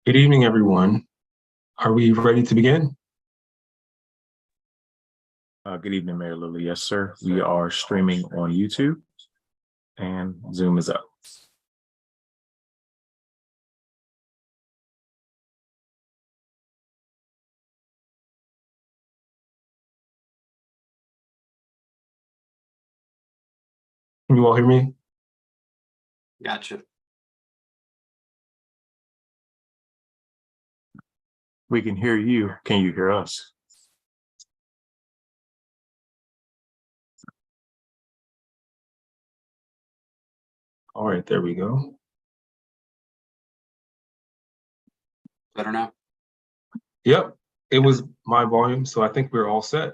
Good evening, everyone. Are we ready to begin? Good evening, Mayor Lilly. Yes, sir. We are streaming on YouTube and Zoom is up. Can you all hear me? Gotcha. We can hear you. Can you hear us? All right, there we go. Better now? Yep, it was my volume, so I think we're all set.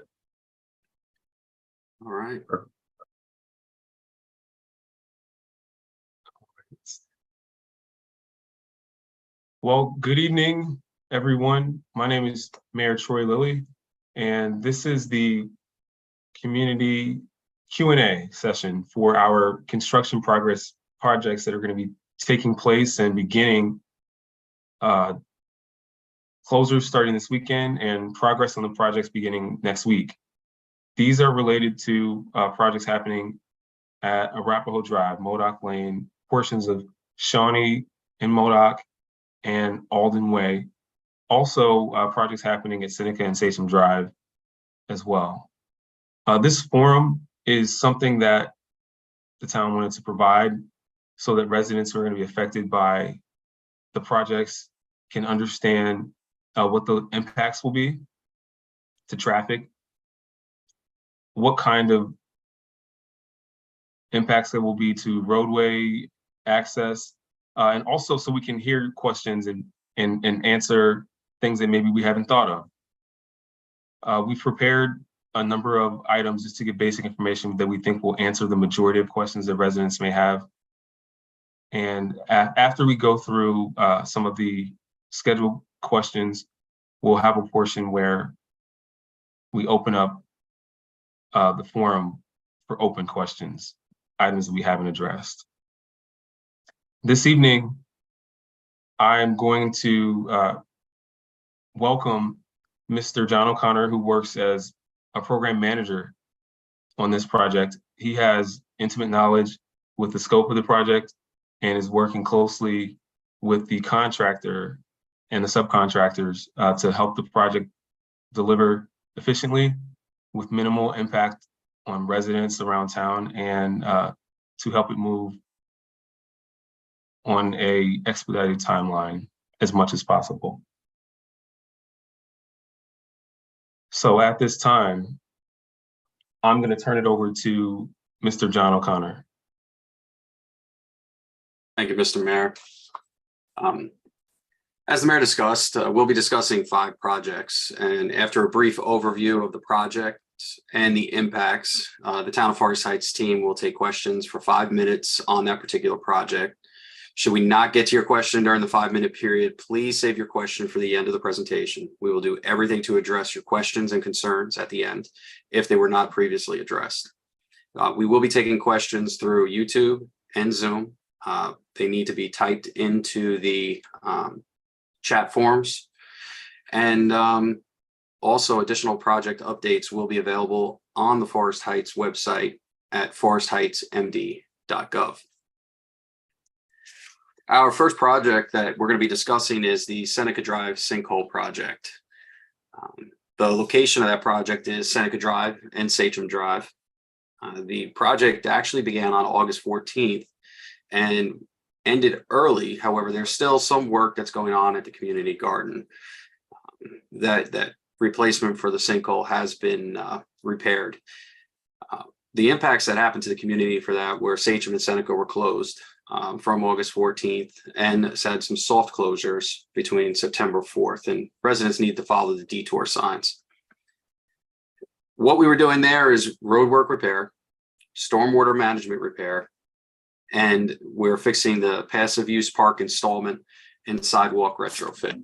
All right. Well, good evening, everyone. My name is Mayor Troy Lilly, and this is the community Q&A session for our construction progress projects that are going to be taking place and beginning closures starting this weekend and progress on the projects beginning next week. These are related to projects happening at Arapahoe Drive, Modoc Lane, portions of Shawnee and Modoc, and Alden Way. Also, projects happening at Seneca and Sachem Drive as well. This forum is something that the town wanted to provide so that residents who are going to be affected by the projects can understand what the impacts will be to traffic, what kind of impacts there will be to roadway access, and also so we can hear questions and answer things that maybe we haven't thought of. We've prepared a number of items just to get basic information that we think will answer the majority of questions that residents may have. And after we go through some of the scheduled questions, we'll have a portion where we open up the forum for open questions, items that we haven't addressed. This evening, I am going to welcome Mr. John O'Connor, who works as a program manager on this project. He has intimate knowledge with the scope of the project and is working closely with the contractor and the subcontractors to help the project deliver efficiently with minimal impact on residents around town and to help it move on a expedited timeline as much as possible. So at this time, I'm going to turn it over to Mr. John O'Connor. Thank you, Mr. Mayor. As the mayor discussed, we'll be discussing 5 projects, and after a brief overview of the project and the impacts, the Town of Forest Heights team will take questions for 5 minutes on that particular project. Should we not get to your question during the 5-minute period, please save your question for the end of the presentation. We will do everything to address your questions and concerns at the end if they were not previously addressed. We will be taking questions through YouTube and Zoom. They need to be typed into the chat forms. And also additional project updates will be available on the Forest Heights website at forestheightsmd.gov. Our first project that we're going to be discussing is the Seneca Drive sinkhole project. The location of that project is Seneca Drive and Sachem Drive. The project actually began on August 14th and ended early. However, there's still some work that's going on at the community garden. That replacement for the sinkhole has been repaired. The impacts that happened to the community for that were Sachem and Seneca were closed from August 14th and had some soft closures between September 4th, and residents need to follow the detour signs. What we were doing there is roadwork repair, stormwater management repair, and we're fixing the passive use park installment and sidewalk retrofit.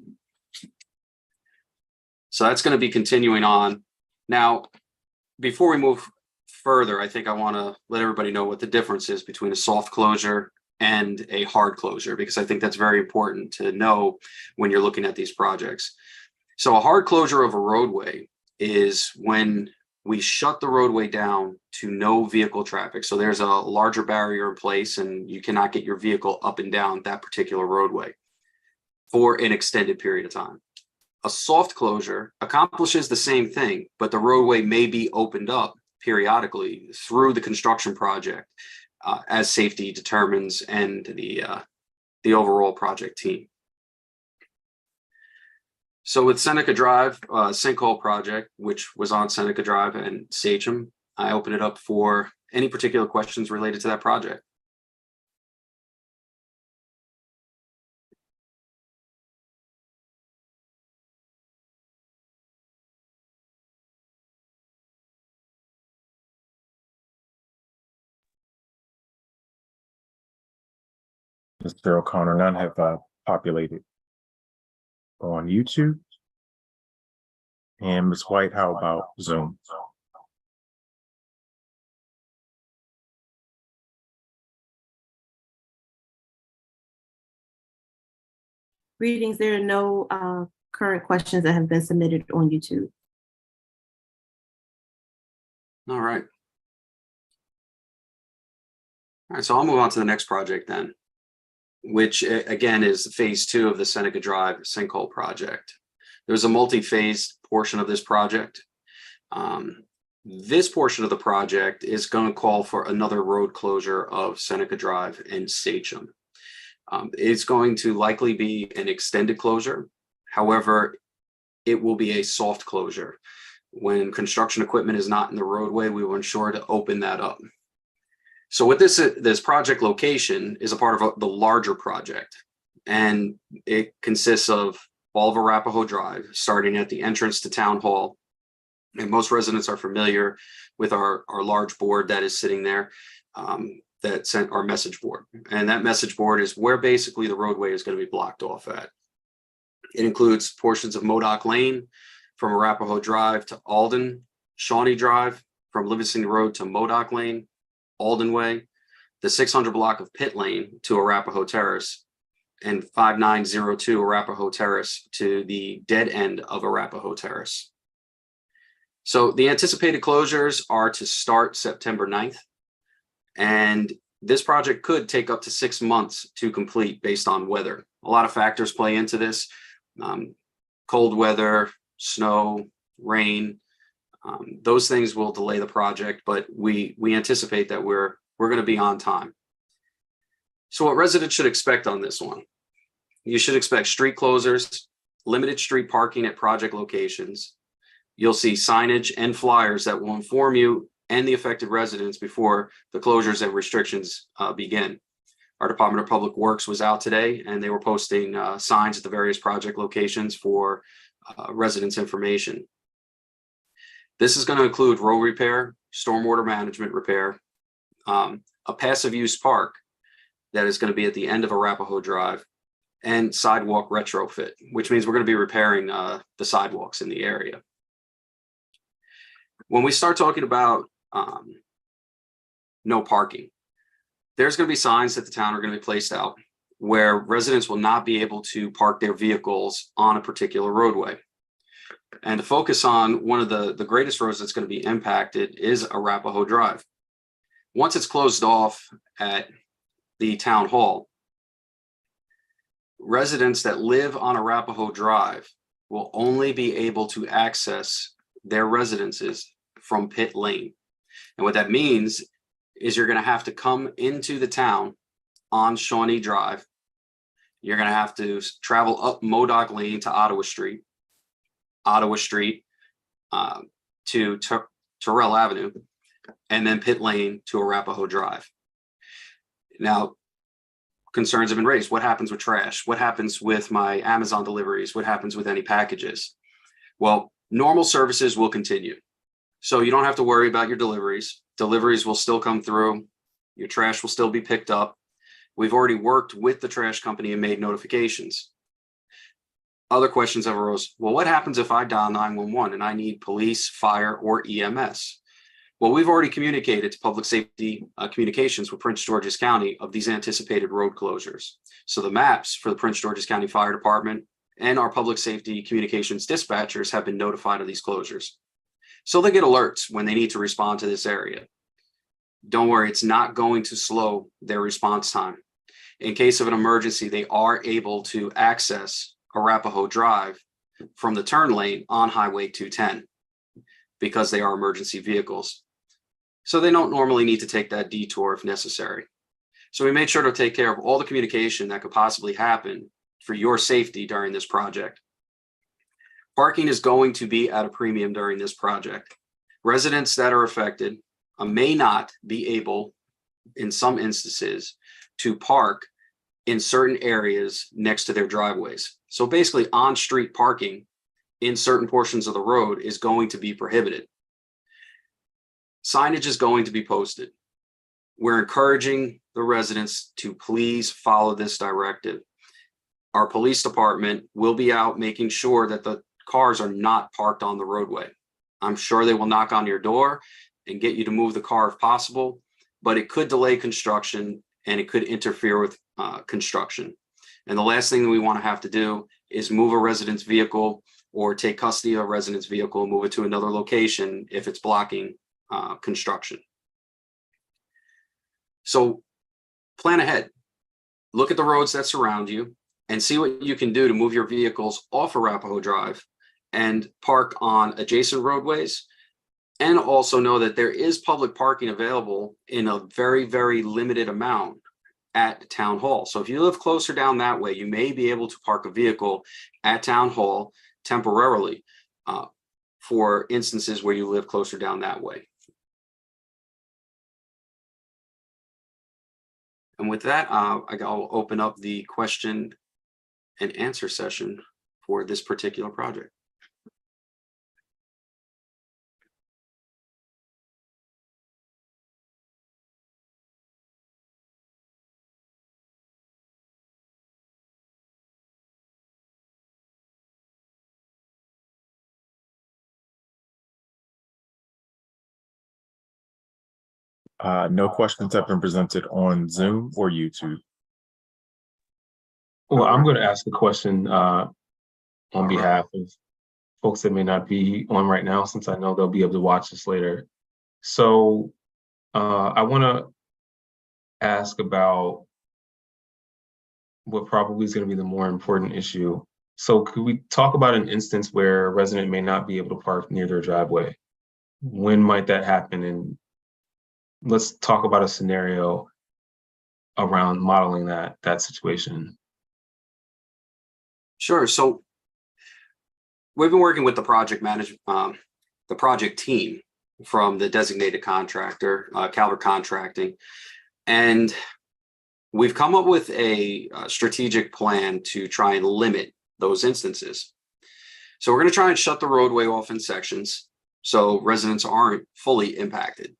So that's going to be continuing on. Now, before we move further, I think I want to let everybody know what the difference is between a soft closure and a hard closure, because I think that's very important to know when you're looking at these projects. So a hard closure of a roadway is when we shut the roadway down to no vehicle traffic. So there's a larger barrier in place and you cannot get your vehicle up and down that particular roadway for an extended period of time. A soft closure accomplishes the same thing, but the roadway may be opened up periodically through the construction project as safety determines and the overall project team. So with Seneca Drive sinkhole project, which was on Seneca Drive and Sachem, I open it up for any particular questions related to that project. Mr. O'Connor, none have populated on YouTube. And Ms. White, how about Zoom? Greetings. There are no current questions that have been submitted on YouTube. All right. All right, so I'll move on to the next project then, which again is phase 2 of the Seneca Drive sinkhole project. There's a multi-phase portion of this project. This portion of the project is going to call for another road closure of Seneca Drive and Sachem. It's going to likely be an extended closure. However, it will be a soft closure. When construction equipment is not in the roadway, we will ensure to open that up. So with this project location is a part of the larger project, and it consists of all of Arapahoe Drive, starting at the entrance to Town Hall. And most residents are familiar with our large board that is sitting there that sent our message board. And that message board is where basically the roadway is going to be blocked off at. It includes portions of Modoc Lane from Arapahoe Drive to Alden, Shawnee Drive from Livingston Road to Modoc Lane, Alden Way, the 600 block of Pit Lane to Arapahoe Terrace, and 5902 Arapahoe Terrace to the dead end of Arapahoe Terrace. So the anticipated closures are to start September 9th, and this project could take up to 6 months to complete based on weather. A lot of factors play into this. Cold weather, snow, rain, those things will delay the project, but we anticipate that we're going to be on time. So what residents should expect on this one? You should expect street closures, limited street parking at project locations. You'll see signage and flyers that will inform you and the affected residents before the closures and restrictions begin. Our Department of Public Works was out today and they were posting signs at the various project locations for residents' information. This is going to include road repair, stormwater management repair, a passive use park that is going to be at the end of Arapahoe Drive, and sidewalk retrofit, which means we're going to be repairing the sidewalks in the area. When we start talking about no parking, there's going to be signs that the town are going to be placed out where residents will not be able to park their vehicles on a particular roadway. And to focus on one of the greatest roads that's going to be impacted is Arapahoe Drive. Once it's closed off at the town hall, residents that live on Arapahoe Drive will only be able to access their residences from Pit Lane. And what that means is you're going to have to come into the town on Shawnee Drive. You're going to have to travel up Modoc Lane to Ottawa Street to Terrell Avenue, and then Pit Lane to Arapahoe Drive. Now, concerns have been raised. What happens with trash? What happens with my Amazon deliveries? What happens with any packages? Well, normal services will continue. So you don't have to worry about your deliveries. Deliveries will still come through. Your trash will still be picked up. We've already worked with the trash company and made notifications. Other questions have arose. Well, what happens if I dial 911 and I need police, fire, or EMS? Well, we've already communicated to Public Safety Communications with Prince George's County of these anticipated road closures. So the maps for the Prince George's County Fire Department and our Public Safety Communications dispatchers have been notified of these closures. So they get alerts when they need to respond to this area. Don't worry, it's not going to slow their response time. In case of an emergency, they are able to access Arapahoe Drive from the turn lane on Highway 210 because they are emergency vehicles. So they don't normally need to take that detour if necessary. So we made sure to take care of all the communication that could possibly happen for your safety during this project. Parking is going to be at a premium during this project. Residents that are affected may not be able, in some instances, to park in certain areas next to their driveways. So basically on-street parking in certain portions of the road is going to be prohibited. Signage is going to be posted. We're encouraging the residents to please follow this directive. Our police department will be out making sure that the cars are not parked on the roadway. I'm sure they will knock on your door and get you to move the car if possible, but it could delay construction and it could interfere with construction. And the last thing that we want to have to do is move a resident's vehicle or take custody of a resident's vehicle and move it to another location if it's blocking construction. So plan ahead, look at the roads that surround you and see what you can do to move your vehicles off Arapahoe Drive and park on adjacent roadways. And also know that there is public parking available in a very, very limited amount at Town Hall. So if you live closer down that way, you may be able to park a vehicle at Town Hall temporarily for instances where you live closer down that way. And with that, I'll open up the question and answer session for this particular project. No questions have been presented on Zoom or YouTube. Well, I'm going to ask a question on behalf of folks that may not be on right now, since I know they'll be able to watch this later. So I want to ask about what probably is going to be the more important issue. So could we talk about an instance where a resident may not be able to park near their driveway? When might that happen? And let's talk about a scenario around modeling that situation. Sure. So we've been working with the project the project team from the designated contractor, Calvert Contracting, and we've come up with a strategic plan to try and limit those instances. So we're going to try and shut the roadway off in sections so residents aren't fully impacted.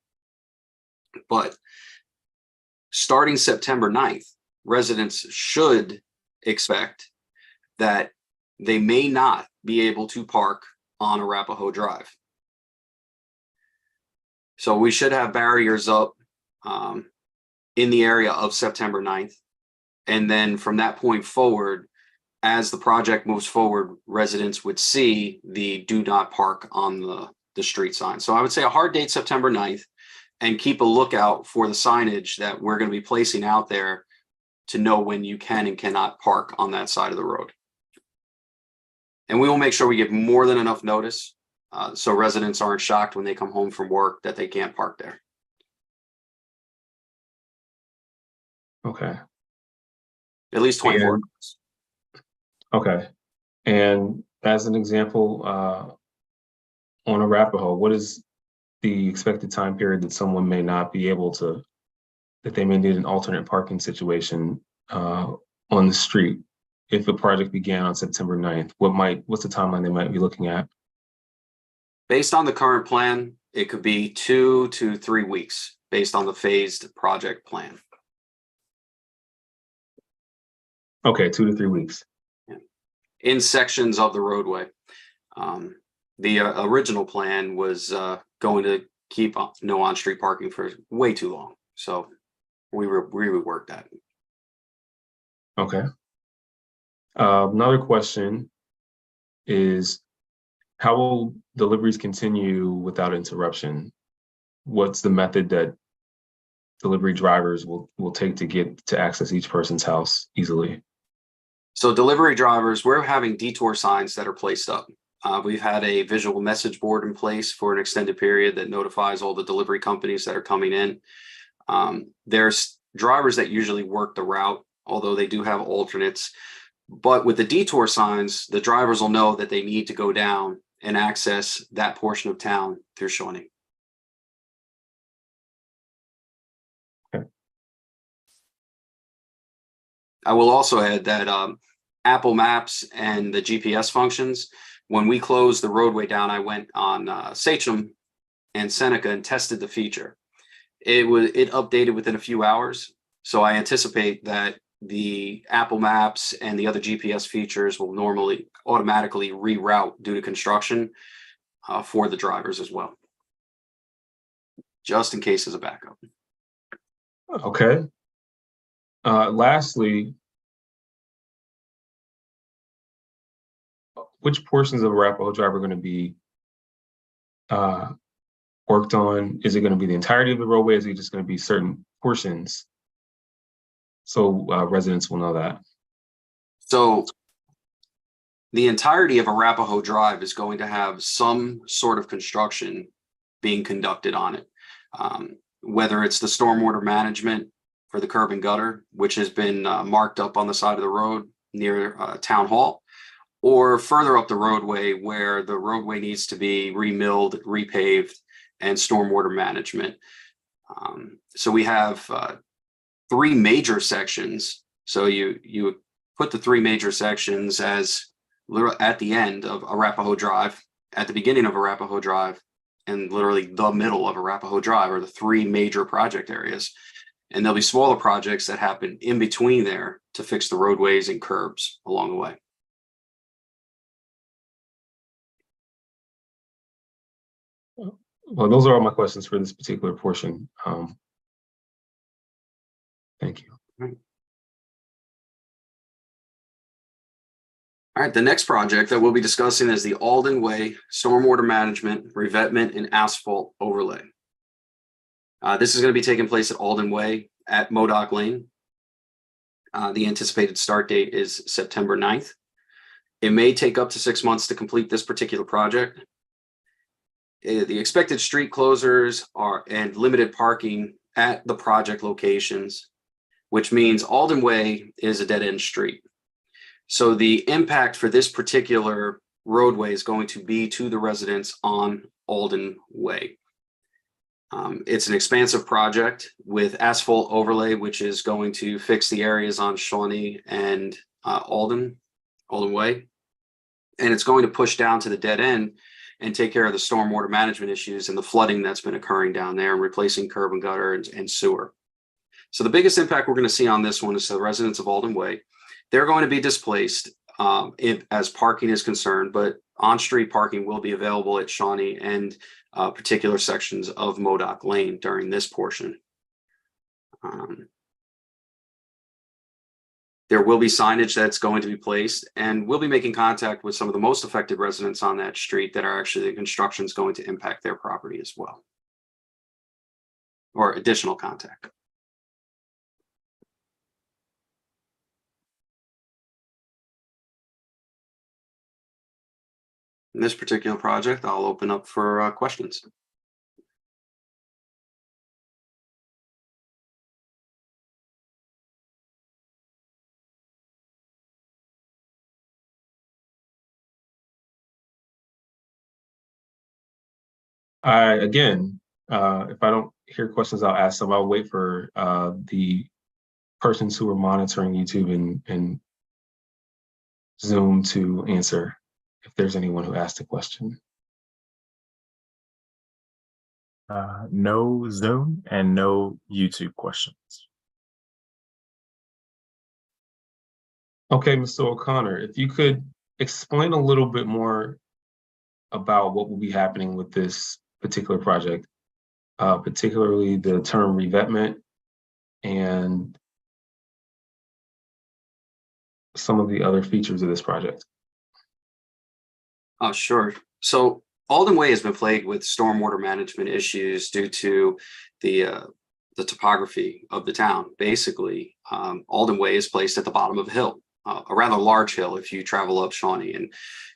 But starting September 9th, residents should expect that they may not be able to park on Arapahoe Drive. So we should have barriers up in the area of September 9th. And then from that point forward, as the project moves forward, residents would see the do not park on the street sign. So I would say a hard date, September 9th, and keep a lookout for the signage that we're going to be placing out there to know when you can and cannot park on that side of the road. And we will make sure we give more than enough notice so residents aren't shocked when they come home from work that they can't park there. Okay. At least 24 hours. Okay. And as an example, on Arapahoe, what is the expected time period that someone may not be able to, that they may need an alternate parking situation on the street if the project began on September 9th? What's the timeline they might be looking at? Based on the current plan, it could be 2 to 3 weeks based on the phased project plan. Okay, 2 to 3 weeks. In sections of the roadway. The original plan was going to keep no on-street parking for way too long. So we reworked that. Okay. Another question is, how will deliveries continue without interruption? What's the method that delivery drivers will take to get to access each person's house easily? So delivery drivers, we're having detour signs that are placed up. We've had a visual message board in place for an extended period that notifies all the delivery companies that are coming in. There's drivers that usually work the route, although they do have alternates. But with the detour signs, the drivers will know that they need to go down and access that portion of town through Shawnee. Okay. I will also add that Apple Maps and the GPS functions, when we closed the roadway down, I went on Sachem and Seneca and tested the feature. It updated within a few hours. So I anticipate that the Apple Maps and the other GPS features will normally automatically reroute due to construction for the drivers as well, just in case as a backup. Okay. Lastly, which portions of Arapahoe Drive are going to be worked on? Is it going to be the entirety of the roadway? Is it just going to be certain portions? So residents will know that. So the entirety of Arapahoe Drive is going to have some sort of construction being conducted on it. Whether it's the stormwater management for the curb and gutter, which has been marked up on the side of the road near Town Hall, or further up the roadway where the roadway needs to be remilled, repaved, and stormwater management. So we have 3 major sections. So you put the 3 major sections as at the end of Arapahoe Drive, at the beginning of Arapahoe Drive, and literally the middle of Arapahoe Drive are the 3 major project areas. And there'll be smaller projects that happen in between there to fix the roadways and curbs along the way. Well, those are all my questions for this particular portion. Thank you. All right, the next project that we'll be discussing is the Alden Way Stormwater Management, Revetment, and Asphalt Overlay. This is going to be taking place at Alden Way at Modoc Lane. The anticipated start date is September 9th. It may take up to 6 months to complete this particular project. The expected street closures and limited parking at the project locations, which means Alden Way is a dead-end street. So the impact for this particular roadway is going to be to the residents on Alden Way. It's an expansive project with asphalt overlay, which is going to fix the areas on Shawnee and Alden Way. And it's going to push down to the dead end and take care of the stormwater management issues and the flooding that's been occurring down there, and replacing curb and gutter and sewer. So the biggest impact we're going to see on this one is the residents of Alden Way. They're going to be displaced as parking is concerned, but on-street parking will be available at Shawnee and particular sections of Modoc Lane during this portion. There will be signage that's going to be placed, and we'll be making contact with some of the most affected residents on that street that are actually the construction is going to impact their property as well, or additional contact. In this particular project, I'll open up for questions. Again, if I don't hear questions, I'll ask them. I'll wait for the persons who are monitoring YouTube and Zoom to answer if there's anyone who asked a question. No Zoom and no YouTube questions. Okay, Mr. O'Connor, if you could explain a little bit more about what will be happening with this particular project. particularly the term revetment and some of the other features of this project? Oh, sure. So Alden Way has been plagued with stormwater management issues due to the topography of the town. Basically, Alden Way is placed at the bottom of a hill, a rather large hill if you travel up Shawnee. And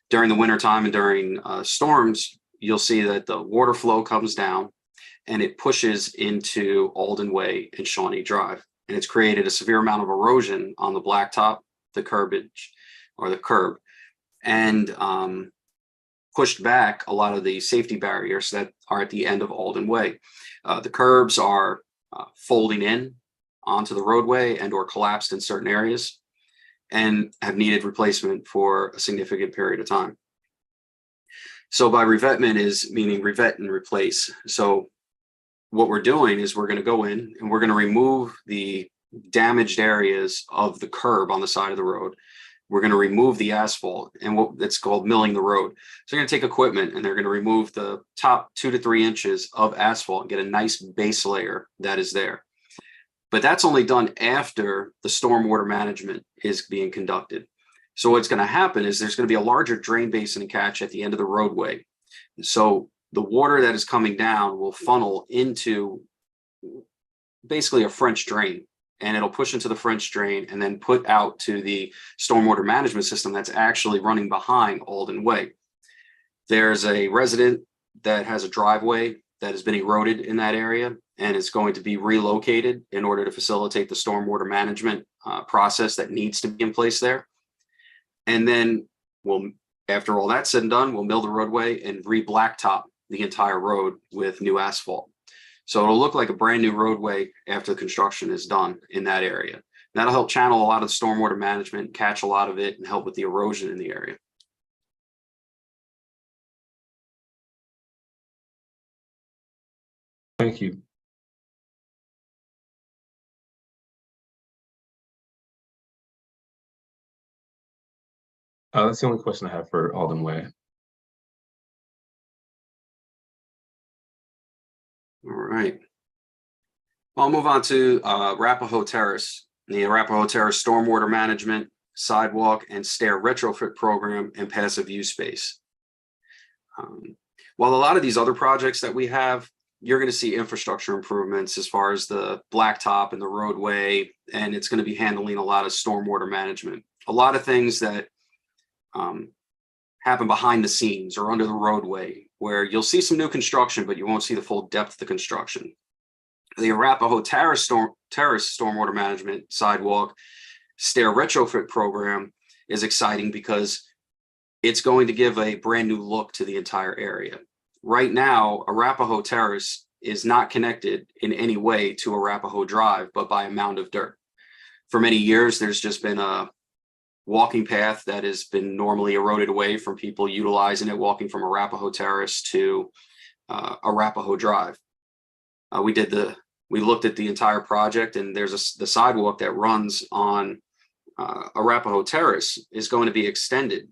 during the wintertime and during storms, you'll see that the water flow comes down and it pushes into Alden Way and Shawnee Drive. And it's created a severe amount of erosion on the blacktop, the curbage, or the curb, and pushed back a lot of the safety barriers that are at the end of Alden Way. The curbs are folding in onto the roadway and or collapsed in certain areas and have needed replacement for a significant period of time. So by revetment is meaning revet and replace. So what we're doing is we're going to go in and we're going to remove the damaged areas of the curb on the side of the road. We're going to remove the asphalt and what it's called milling the road. So they're going to take equipment and they're going to remove the top 2 to 3 inches of asphalt and get a nice base layer that is there. But that's only done after the stormwater management is being conducted. So what's going to happen is there's going to be a larger drain basin and catch at the end of the roadway. So the water that is coming down will funnel into basically a French drain, and it'll push into the French drain and then put out to the stormwater management system that's actually running behind Alden Way. There's a resident that has a driveway that has been eroded in that area and is going to be relocated in order to facilitate the stormwater management process that needs to be in place there. And then after all that's said and done, we'll mill the roadway and re-blacktop the entire road with new asphalt. So it'll look like a brand new roadway after the construction is done in that area. That'll help channel a lot of the stormwater management, catch a lot of it, and help with the erosion in the area. Thank you. That's the only question I have for Alden Way. All right. I'll move on to Arapahoe Terrace, the Arapahoe Terrace Stormwater Management, Sidewalk, and Stair Retrofit Program and Passive Use Space. While a lot of these other projects that we have, you're going to see infrastructure improvements as far as the blacktop and the roadway, and it's going to be handling a lot of stormwater management. A lot of things that happen behind the scenes or under the roadway, where you'll see some new construction, but you won't see the full depth of the construction. The Arapahoe Terrace Stormwater Management Sidewalk Stair Retrofit Program is exciting because it's going to give a brand new look to the entire area. Right now, Arapahoe Terrace is not connected in any way to Arapahoe Drive, but by a mound of dirt. For many years, there's just been a walking path that has been normally eroded away from people utilizing it, walking from Arapahoe Terrace to Arapahoe Drive. We looked at the entire project, and there's the sidewalk that runs on Arapahoe Terrace is going to be extended.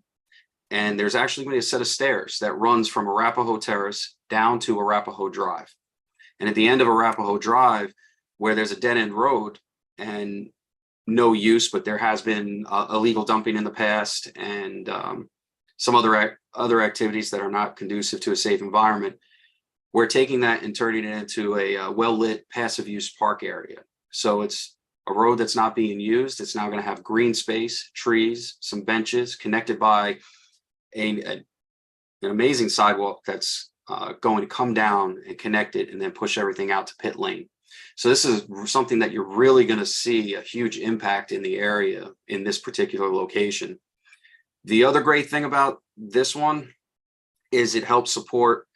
And there's actually going to be a set of stairs that runs from Arapahoe Terrace down to Arapahoe Drive. And at the end of Arapahoe Drive, where there's a dead end road and no use, but there has been illegal dumping in the past and some other activities that are not conducive to a safe environment, we're taking that and turning it into a well-lit passive use park area. So it's a road that's not being used. It's now going to have green space, trees, some benches connected by an amazing sidewalk that's going to come down and connect it and then push everything out to pit lane. So this is something that you're really going to see a huge impact in the area in this particular location. The other great thing about this one is it helps support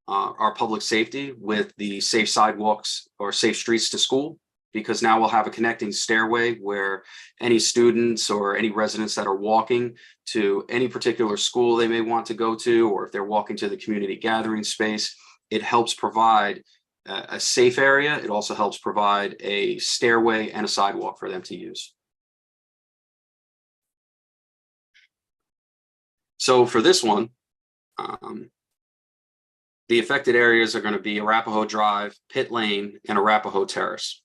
our public safety with the safe sidewalks or safe streets to school, because now we'll have a connecting stairway where any students or any residents that are walking to any particular school they may want to go to, or if they're walking to the community gathering space, it helps provide a safe area. It also helps provide a stairway and a sidewalk for them to use. So for this one, The affected areas are going to be Arapahoe Drive, Pit Lane, and Arapahoe Terrace.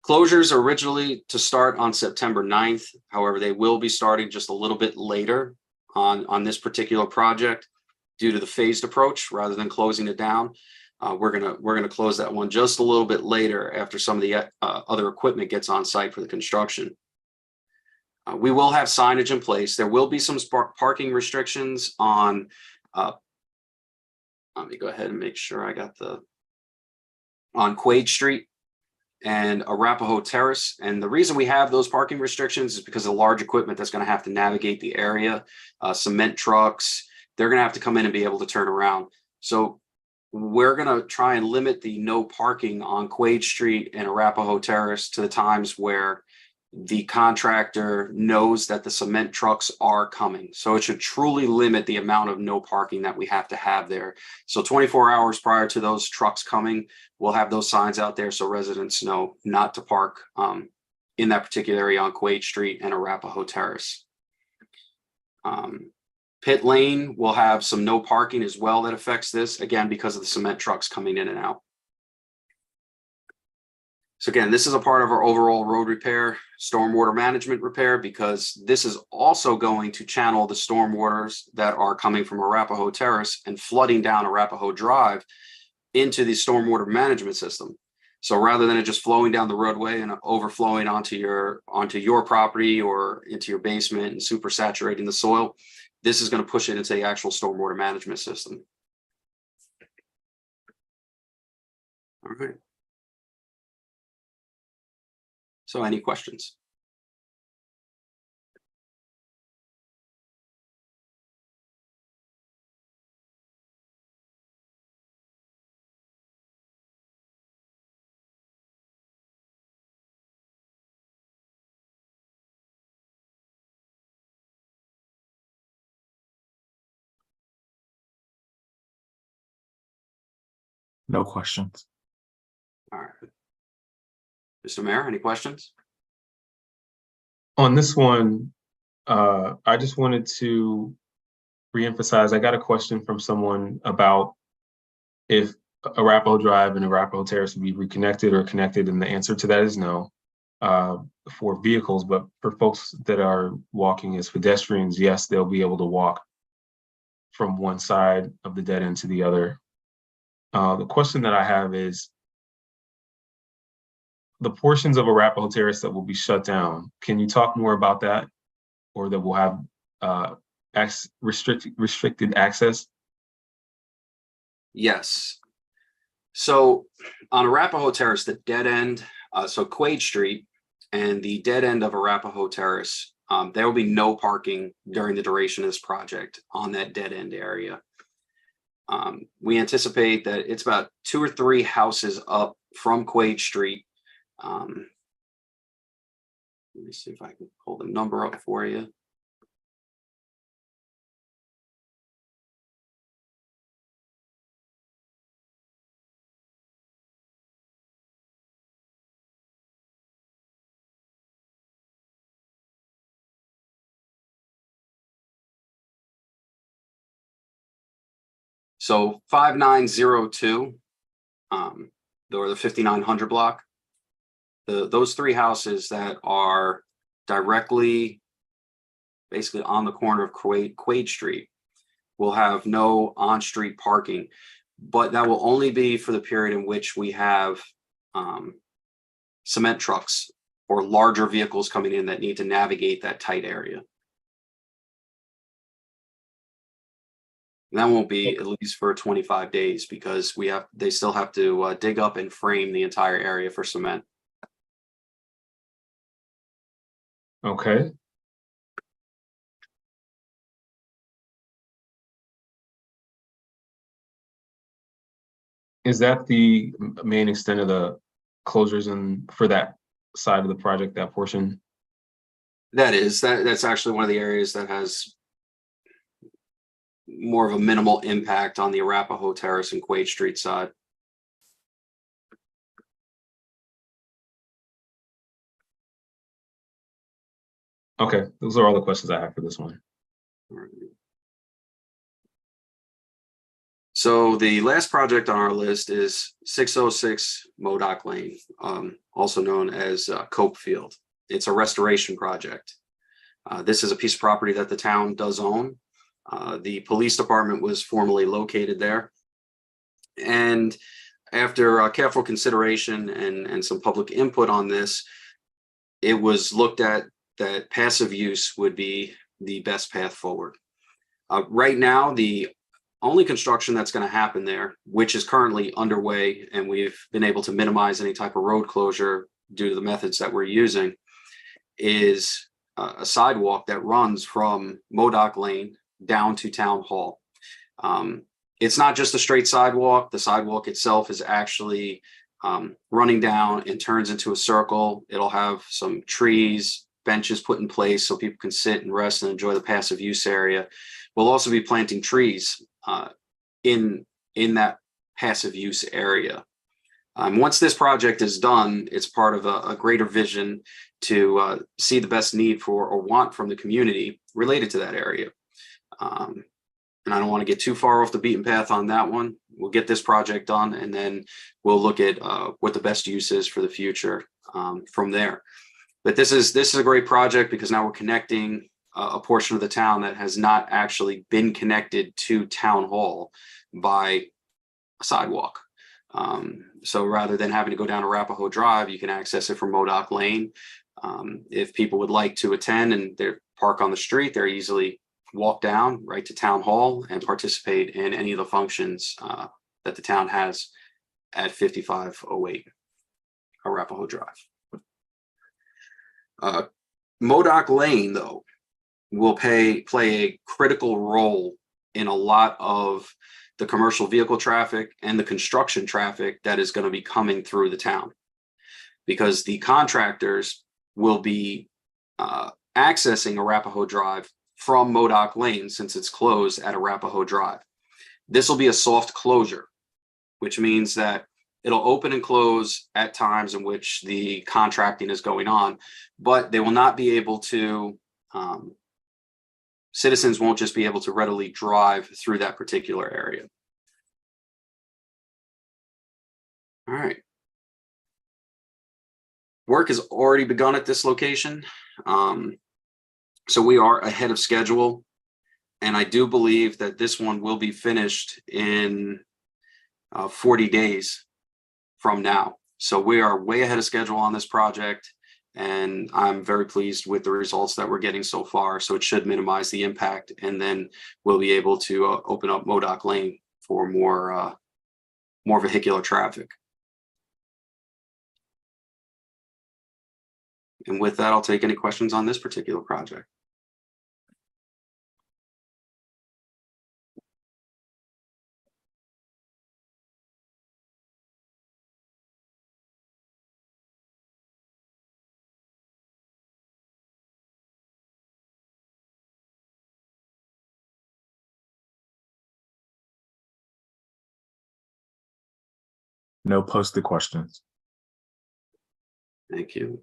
Closures are originally to start on September 9th. However, they will be starting just a little bit later on this particular project due to the phased approach rather than closing it down. We're gonna close that one just a little bit later after some of the other equipment gets on site for the construction. We will have signage in place. There will be some parking restrictions on. Let me go ahead and make sure I got on Quaid Street and Arapahoe Terrace. And the reason we have those parking restrictions is because of the large equipment that's going to have to navigate the area, cement trucks, they're going to have to come in and be able to turn around. So we're going to try and limit the no parking on Quaid Street and Arapahoe Terrace to the times where the contractor knows that the cement trucks are coming. So it should truly limit the amount of no parking that we have to have there. So 24 hours prior to those trucks coming, we'll have those signs out there so residents know not to park in that particular area on Quaid Street and Arapahoe Terrace. Pit Lane will have some no parking as well that affects this, again, because of the cement trucks coming in and out. So again, this is a part of our overall road repair, stormwater management repair, because this is also going to channel the stormwaters that are coming from Arapahoe Terrace and flooding down Arapahoe Drive into the stormwater management system. So rather than it just flowing down the roadway and overflowing onto your property or into your basement and super saturating the soil, this is going to push it into the actual stormwater management system. All right. So any questions? No questions. All right. Mr. Mayor, any questions? On this one, I just wanted to reemphasize, I got a question from someone about if Arapahoe Drive and Arapahoe Terrace would be reconnected or connected, and the answer to that is no. For vehicles, but for folks that are walking as pedestrians, yes, they'll be able to walk from one side of the dead end to the other. The question that I have is, the portions of Arapahoe Terrace that will be shut down, can you talk more about that, or that will have restricted access? Yes. So on Arapahoe Terrace, the dead end, so Quaid Street and the dead end of Arapahoe Terrace, there will be no parking during the duration of this project on that dead end area. We anticipate that it's about 2 or 3 houses up from Quaid Street. Let me see if I can pull the number up for you. So 5902, or the 5900 block, those 3 houses that are directly basically on the corner of Quaid Street will have no on-street parking, but that will only be for the period in which we have cement trucks or larger vehicles coming in that need to navigate that tight area. And that won't be at least for 25 days because they still have to dig up and frame the entire area for cement. Okay. Is that the main extent of the closures for that side of the project, that portion? That's actually one of the areas that has more of a minimal impact on the Arapahoe Terrace and Quaid Street side. Okay, those are all the questions I have for this one. All right. So the last project on our list is 606 Modoc Lane, also known as Cope Field. It's a restoration project. This is a piece of property that the town does own. The police department was formerly located there. And after careful consideration and some public input on this, it was looked at that passive use would be the best path forward. Right now, the only construction that's going to happen there, which is currently underway, and we've been able to minimize any type of road closure due to the methods that we're using, is a sidewalk that runs from Modoc Lane down to Town Hall. It's not just a straight sidewalk. The sidewalk itself is actually running down and turns into a circle. It'll have some trees, benches put in place so people can sit and rest and enjoy the passive use area. We'll also be planting trees in that passive use area. Once this project is done, it's part of a greater vision to see the best need for or want from the community related to that area. And I don't want to get too far off the beaten path on that one. We'll get this project done, and then we'll look at what the best use is for the future from there. But this is a great project because now we're connecting a portion of the town that has not actually been connected to Town Hall by a sidewalk. So rather than having to go down Arapahoe Drive, you can access it from Modoc Lane. If people would like to attend and they park on the street, they're easily walk down right to Town Hall and participate in any of the functions that the town has at 5508 Arapahoe Drive. Modoc Lane, though, will play a critical role in a lot of the commercial vehicle traffic and the construction traffic that is going to be coming through the town, because the contractors will be accessing Arapahoe Drive from Modoc Lane since it's closed at Arapahoe Drive. This will be a soft closure, which means that it'll open and close at times in which the contracting is going on, but they will not be able to, citizens won't just be able to readily drive through that particular area. All right. Work has already begun at this location. So we are ahead of schedule, and I do believe that this one will be finished in 40 days from now. So we are way ahead of schedule on this project, and I'm very pleased with the results that we're getting so far. So it should minimize the impact, and then we'll be able to open up Modoc Lane for more vehicular traffic. And with that, I'll take any questions on this particular project. No posted questions. Thank you.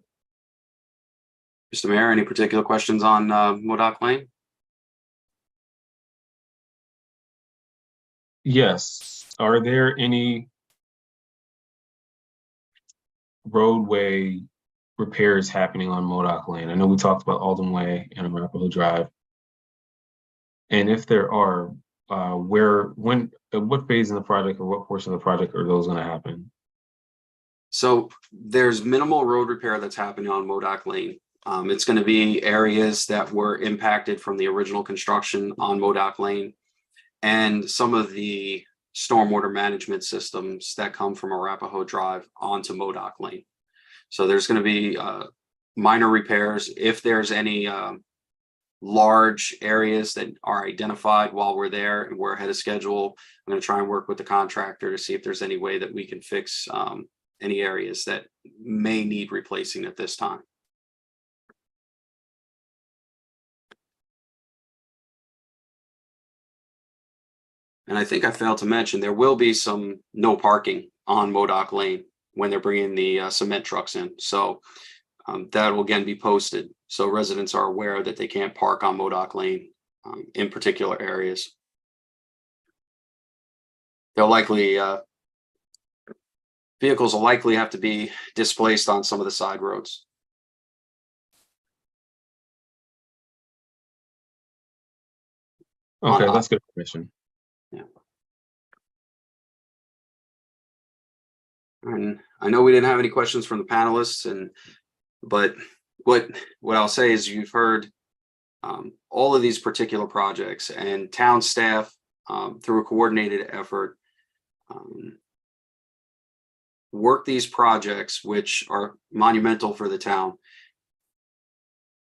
Mr. Mayor, any particular questions on Modoc Lane? Yes. Are there any roadway repairs happening on Modoc Lane? I know we talked about Alden Way and Arapahoe Drive. And if there are, what phase in the project or what portion of the project are those going to happen? So there's minimal road repair that's happening on Modoc Lane. It's going to be areas that were impacted from the original construction on Modoc Lane, and some of the stormwater management systems that come from Arapahoe Drive onto Modoc Lane. So there's going to be minor repairs. If there's any large areas that are identified while we're there and we're ahead of schedule, I'm going to try and work with the contractor to see if there's any way that we can fix any areas that may need replacing at this time. And I think I failed to mention, there will be some no parking on Modoc Lane when they're bringing the cement trucks in. So that will again be posted, so residents are aware that they can't park on Modoc Lane in particular areas. they'll likely, vehicles will likely have to be displaced on some of the side roads. Okay, that's good information. And I know we didn't have any questions from the panelists, but what I'll say is you've heard all of these particular projects, and town staff, through a coordinated effort, work these projects, which are monumental for the town,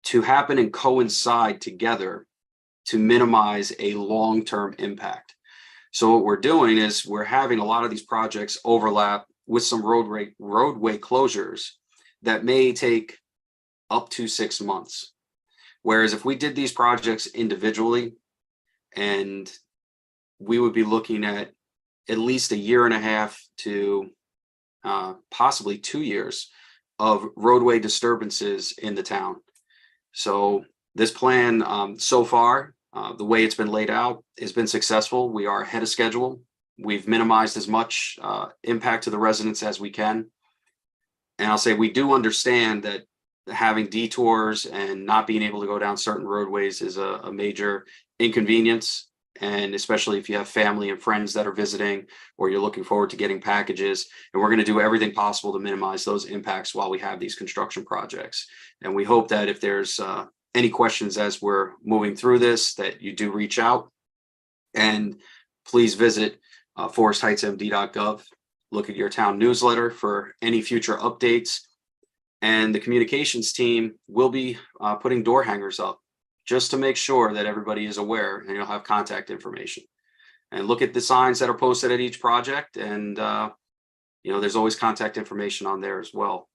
to happen and coincide together to minimize a long-term impact. So what we're doing is we're having a lot of these projects overlap with some roadway closures that may take up to 6 months. Whereas if we did these projects individually, and we would be looking at least 1.5 to possibly 2 years of roadway disturbances in the town. So this plan, so far, the way it's been laid out, has been successful. We are ahead of schedule. We've minimized as much impact to the residents as we can. And I'll say we do understand that having detours and not being able to go down certain roadways is a major inconvenience. And especially if you have family and friends that are visiting, or you're looking forward to getting packages. And we're going to do everything possible to minimize those impacts while we have these construction projects. And we hope that if there's any questions as we're moving through this, that you do reach out. And please visit forestheightsmd.gov. Look at your town newsletter for any future updates. And the communications team will be putting door hangers up just to make sure that everybody is aware, and you'll have contact information. And look at the signs that are posted at each project, and there's always contact information on there as well.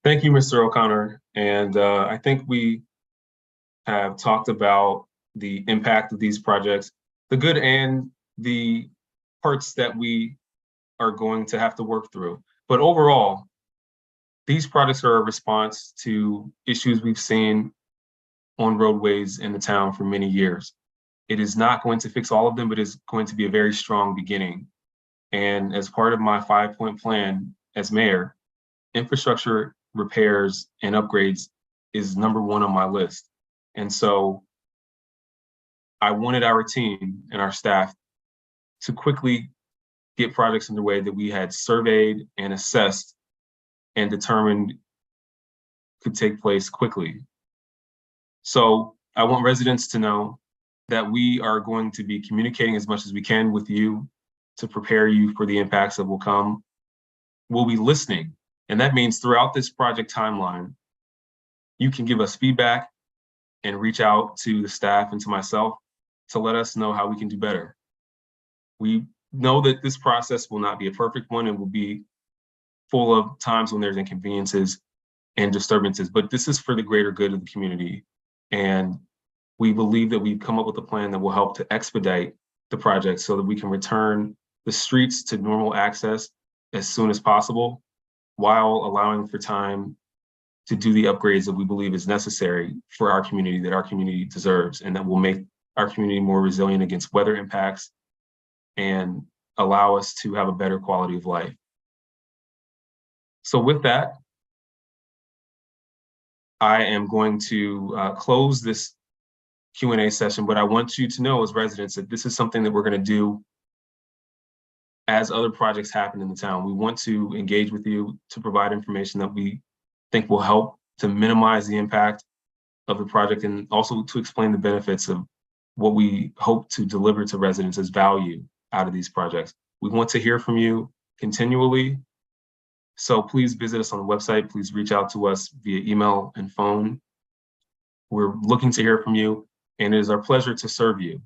Thank you, Mr. O'Connor. And I think we have talked about the impact of these projects, the good and the parts that we are going to have to work through. But overall, these projects are a response to issues we've seen on roadways in the town for many years. It is not going to fix all of them, but it's going to be a very strong beginning. And as part of my 5-point plan as mayor, infrastructure repairs and upgrades is #1 on my list. And so I wanted our team and our staff to quickly get projects underway that we had surveyed and assessed and determined could take place quickly. So I want residents to know that we are going to be communicating as much as we can with you to prepare you for the impacts that will come. We'll be listening. And that means throughout this project timeline, you can give us feedback and reach out to the staff and to myself to let us know how we can do better. We know that this process will not be a perfect one and will be full of times when there's inconveniences and disturbances, but this is for the greater good of the community. And we believe that we've come up with a plan that will help to expedite the project so that we can return the streets to normal access as soon as possible, while allowing for time to do the upgrades that we believe is necessary for our community, that our community deserves, and that will make our community more resilient against weather impacts and allow us to have a better quality of life. So with that, I am going to close this Q&A session, but I want you to know as residents that this is something that we're going to do as other projects happen in the town. We want to engage with you to provide information that we think will help to minimize the impact of the project, and also to explain the benefits of what we hope to deliver to residents as value out of these projects. We want to hear from you continually. So please visit us on the website. Please reach out to us via email and phone. We're looking to hear from you, and it is our pleasure to serve you.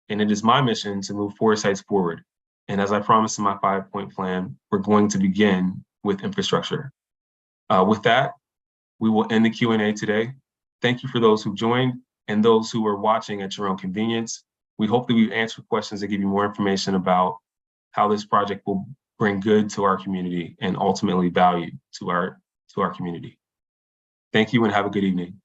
And it is my mission to move Forest Heights forward. And as I promised in my 5-point plan, we're going to begin with infrastructure. With that, we will end the Q&A today. Thank you for those who joined and those who are watching at your own convenience. We hope that we've answered questions that give you more information about how this project will bring good to our community and ultimately value to our community. Thank you and have a good evening.